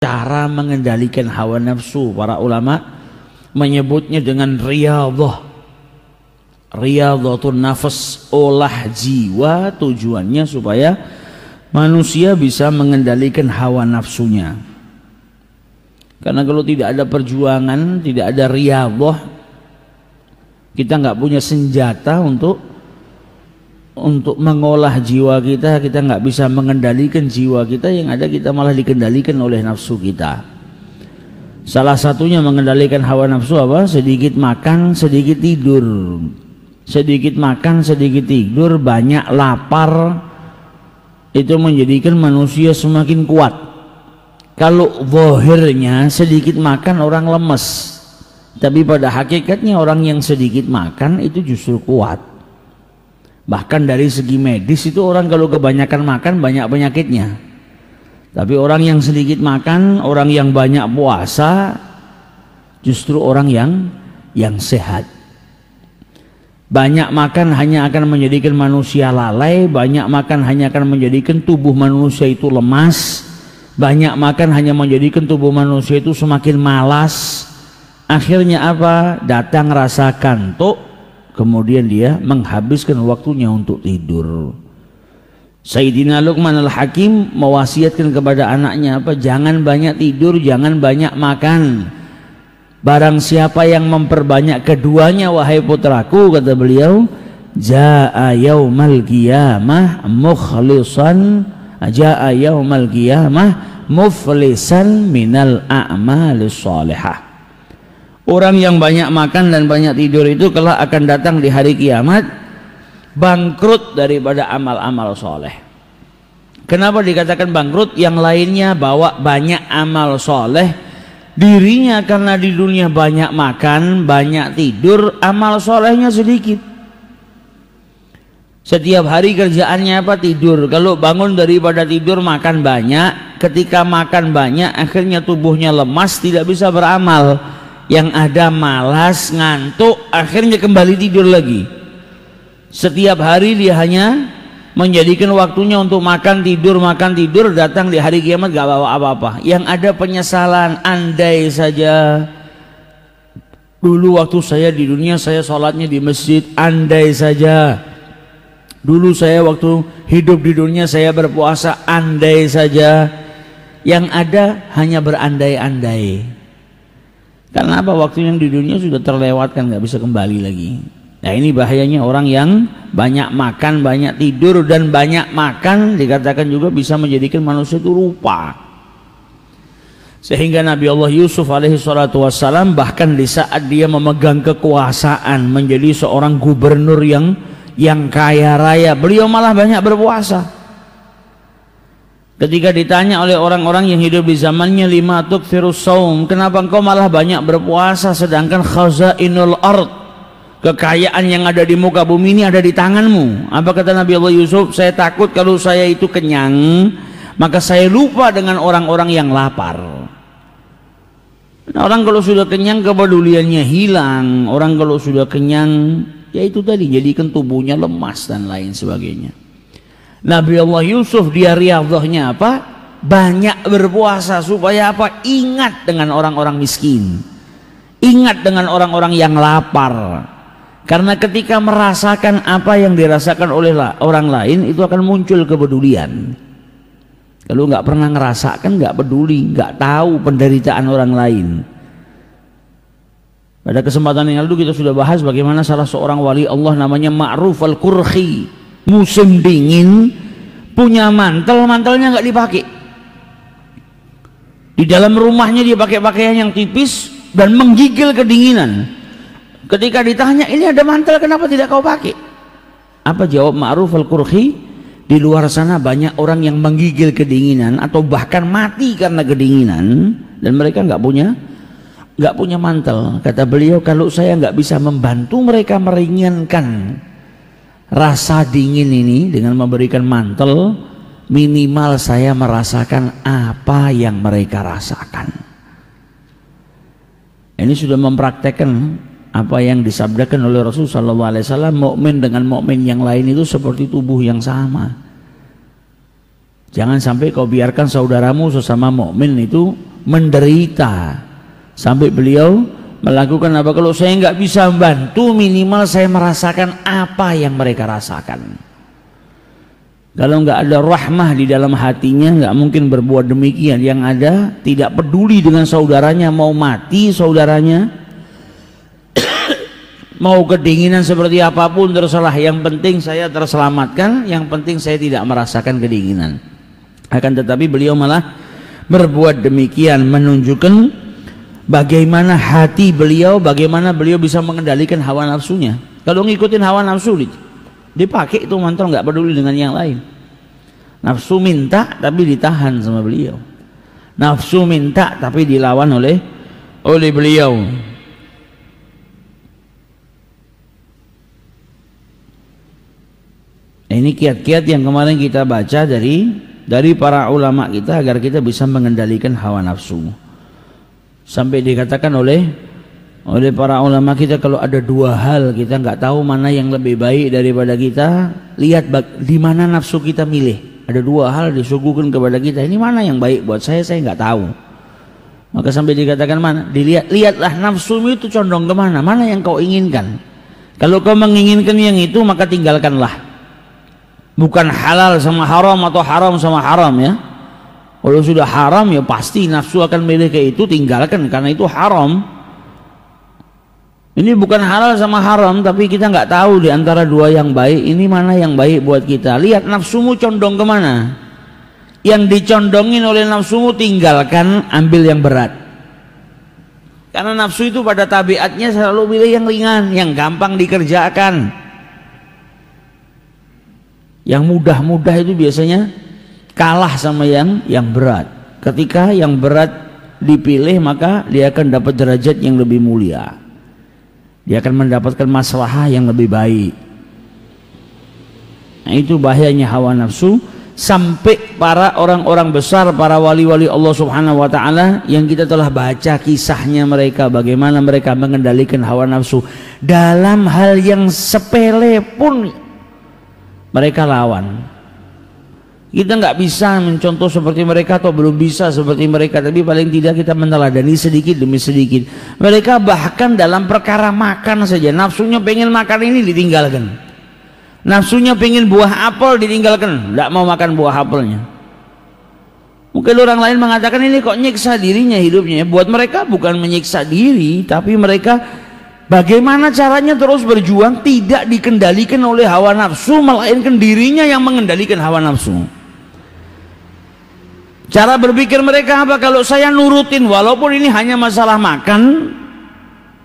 cara mengendalikan hawa nafsu. Para ulama menyebutnya dengan riyadhah, riyadhatun nafas, olah jiwa, tujuannya supaya manusia bisa mengendalikan hawa nafsunya. Karena kalau tidak ada perjuangan, tidak ada riyadhah, kita nggak punya senjata untuk mengolah jiwa kita. Kita nggak bisa mengendalikan jiwa kita, yang ada kita malah dikendalikan oleh nafsu kita. Salah satunya mengendalikan hawa nafsu apa? Sedikit makan, sedikit tidur. Sedikit makan, sedikit tidur, banyak lapar, itu menjadikan manusia semakin kuat. Kalau zahirnya sedikit makan orang lemes, tapi pada hakikatnya orang yang sedikit makan itu justru kuat. Bahkan dari segi medis itu orang kalau kebanyakan makan banyak penyakitnya. Tapi orang yang sedikit makan, orang yang banyak puasa, justru orang yang sehat. Banyak makan hanya akan menjadikan manusia lalai, banyak makan hanya akan menjadikan tubuh manusia itu lemas, banyak makan hanya menjadikan tubuh manusia itu semakin malas. Akhirnya apa? Datang rasa kantuk, kemudian dia menghabiskan waktunya untuk tidur. Sayyidina Luqman Al-Hakim mewasiatkan kepada anaknya apa? Jangan banyak tidur, jangan banyak makan. Barang siapa yang memperbanyak keduanya, wahai putraku, kata beliau, jaa yaumal qiyamah mukhlisan, jaa yaumal qiyamah muflisan minal a'malis shalihah. Orang yang banyak makan dan banyak tidur itu kelak akan datang di hari kiamat bangkrut daripada amal-amal soleh. Kenapa dikatakan bangkrut? Yang lainnya bawa banyak amal soleh, dirinya karena di dunia banyak makan, banyak tidur, amal solehnya sedikit. Setiap hari kerjaannya apa? Tidur. Kalau bangun daripada tidur makan banyak, ketika makan banyak akhirnya tubuhnya lemas, tidak bisa beramal. Yang ada malas, ngantuk, akhirnya kembali tidur lagi. Setiap hari dia hanya menjadikan waktunya untuk makan tidur, datang di hari kiamat gak bawa apa-apa. Yang ada penyesalan. Andai saja dulu waktu saya di dunia saya sholatnya di masjid, andai saja dulu saya waktu hidup di dunia saya berpuasa, andai saja. Yang ada hanya berandai-andai. Karena apa? Waktu yang di dunia sudah terlewatkan, gak bisa kembali lagi. Nah, ini bahayanya orang yang banyak makan, banyak tidur, dan banyak makan dikatakan juga bisa menjadikan manusia itu lupa. Sehingga Nabi Allah Yusuf alaihi salatu wassalam bahkan di saat dia memegang kekuasaan menjadi seorang gubernur yang kaya raya, beliau malah banyak berpuasa. Ketika ditanya oleh orang-orang yang hidup di zamannya, lima tukthirus saum, kenapa engkau malah banyak berpuasa sedangkan khazainul ard, kekayaan yang ada di muka bumi ini ada di tanganmu? Apa kata Nabi Allah Yusuf? Saya takut kalau saya itu kenyang, maka saya lupa dengan orang-orang yang lapar. Nah, orang kalau sudah kenyang kepeduliannya hilang. Orang kalau sudah kenyang, ya itu tadi, jadikan tubuhnya lemas dan lain sebagainya. Nabi Allah Yusuf dia riyadhahnya apa? Banyak berpuasa supaya apa? Ingat dengan orang-orang miskin, ingat dengan orang-orang yang lapar. Karena ketika merasakan apa yang dirasakan oleh orang lain, itu akan muncul kepedulian. Kalau nggak pernah ngerasakan, nggak peduli, nggak tahu penderitaan orang lain. Pada kesempatan yang lalu kita sudah bahas bagaimana salah seorang wali Allah namanya Ma'ruf Al-Qurhi, musim dingin punya mantelnya nggak dipakai. Di dalam rumahnya dia pakai pakaian yang tipis dan menggigil kedinginan. Ketika ditanya, ini ada mantel kenapa tidak kau pakai? Apa jawab Ma'ruf Al-Qurhi? Di luar sana banyak orang yang menggigil kedinginan atau bahkan mati karena kedinginan, dan mereka nggak punya mantel. Kata beliau, kalau saya nggak bisa membantu mereka meringankan rasa dingin ini dengan memberikan mantel, minimal saya merasakan apa yang mereka rasakan. Ini sudah mempraktekkan apa yang disabdakan oleh Rasulullah SAW, mukmin dengan mukmin yang lain itu seperti tubuh yang sama. Jangan sampai kau biarkan saudaramu sesama mukmin itu menderita. Sampai beliau melakukan apa? Kalau saya nggak bisa bantu, minimal saya merasakan apa yang mereka rasakan. Kalau nggak ada rahmah di dalam hatinya, nggak mungkin berbuat demikian. Yang ada tidak peduli dengan saudaranya, mau mati saudaranya, mau kedinginan seperti apapun terserah. Yang penting saya terselamatkan, yang penting saya tidak merasakan kedinginan. Akan tetapi beliau malah berbuat demikian, menunjukkan bagaimana hati beliau, bagaimana beliau bisa mengendalikan hawa nafsunya. Kalau ngikutin hawa nafsu dipakai itu mantra, nggak peduli dengan yang lain. Nafsu minta tapi ditahan sama beliau. Nafsu minta tapi dilawan oleh beliau. Ini kiat-kiat yang kemarin kita baca dari para ulama kita agar kita bisa mengendalikan hawa nafsu. Sampai dikatakan oleh para ulama kita, kalau ada dua hal kita nggak tahu mana yang lebih baik daripada kita, lihat di mana nafsu kita milih. Ada dua hal disuguhkan kepada kita, ini mana yang baik buat saya nggak tahu. Maka sampai dikatakan mana? Lihatlah nafsumu itu condong kemana, mana yang kau inginkan. Kalau kau menginginkan yang itu, maka tinggalkanlah. Bukan halal sama haram atau haram sama haram ya. Kalau sudah haram ya pasti nafsu akan milih ke itu, tinggalkan karena itu haram. Ini bukan halal sama haram, tapi kita nggak tahu di antara dua yang baik ini mana yang baik buat kita. Lihat nafsumu condong kemana. Yang dicondongin oleh nafsumu tinggalkan, ambil yang berat. Karena nafsu itu pada tabiatnya selalu pilih yang ringan, yang gampang dikerjakan. Yang mudah-mudah itu biasanya kalah sama yang berat. Ketika yang berat dipilih, maka dia akan dapat derajat yang lebih mulia. Dia akan mendapatkan maslahah yang lebih baik. Nah, itu bahayanya hawa nafsu. Sampai para orang-orang besar, para wali-wali Allah Subhanahu wa ta'ala yang kita telah baca kisahnya mereka, bagaimana mereka mengendalikan hawa nafsu. Dalam hal yang sepele pun mereka lawan. Kita nggak bisa mencontoh seperti mereka atau belum bisa seperti mereka, tapi paling tidak kita meneladani sedikit demi sedikit. Mereka bahkan dalam perkara makan saja, nafsunya pengen makan ini ditinggalkan. Nafsunya pengen buah apel ditinggalkan, nggak mau makan buah apelnya. Mungkin orang lain mengatakan ini kok nyiksa dirinya hidupnya. Buat mereka bukan menyiksa diri, tapi mereka bagaimana caranya terus berjuang tidak dikendalikan oleh hawa nafsu, melainkan dirinya yang mengendalikan hawa nafsu. Cara berpikir mereka apa? Kalau saya nurutin walaupun ini hanya masalah makan,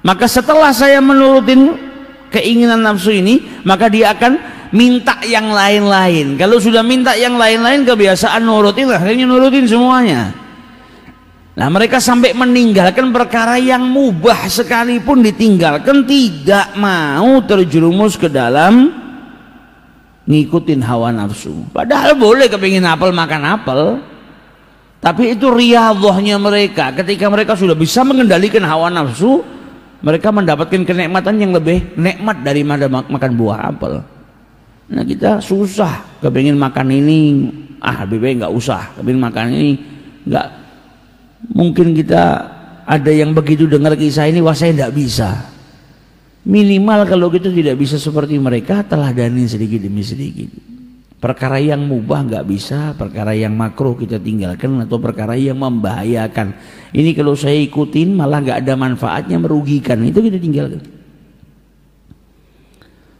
maka setelah saya menurutin keinginan nafsu ini, maka dia akan minta yang lain-lain. Kalau sudah minta yang lain-lain, kebiasaan nurutin, akhirnya nurutin semuanya. Nah, mereka sampai meninggalkan perkara yang mubah sekalipun ditinggalkan, tidak mau terjerumus ke dalam ngikutin hawa nafsu. Padahal boleh kepingin apel makan apel, tapi itu riyadhahnya mereka. Ketika mereka sudah bisa mengendalikan hawa nafsu, mereka mendapatkan kenikmatan yang lebih nikmat daripada makan buah apel. Nah, kita susah kepingin makan ini, lebih baik nggak usah. Kepingin makan ini nggak. Mungkin kita ada yang begitu dengar kisah ini, wah saya tidak bisa. Minimal kalau kita tidak bisa seperti mereka, teladani sedikit demi sedikit. Perkara yang mubah nggak bisa, perkara yang makruh kita tinggalkan, atau perkara yang membahayakan. Ini kalau saya ikutin malah nggak ada manfaatnya, merugikan, itu kita tinggalkan.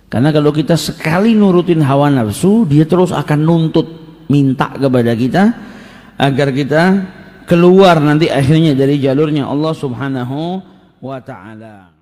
Karena kalau kita sekali nurutin hawa nafsu, dia terus akan nuntut, minta kepada kita agar kita keluar nanti akhirnya dari jalurnya Allah Subhanahu wa ta'ala.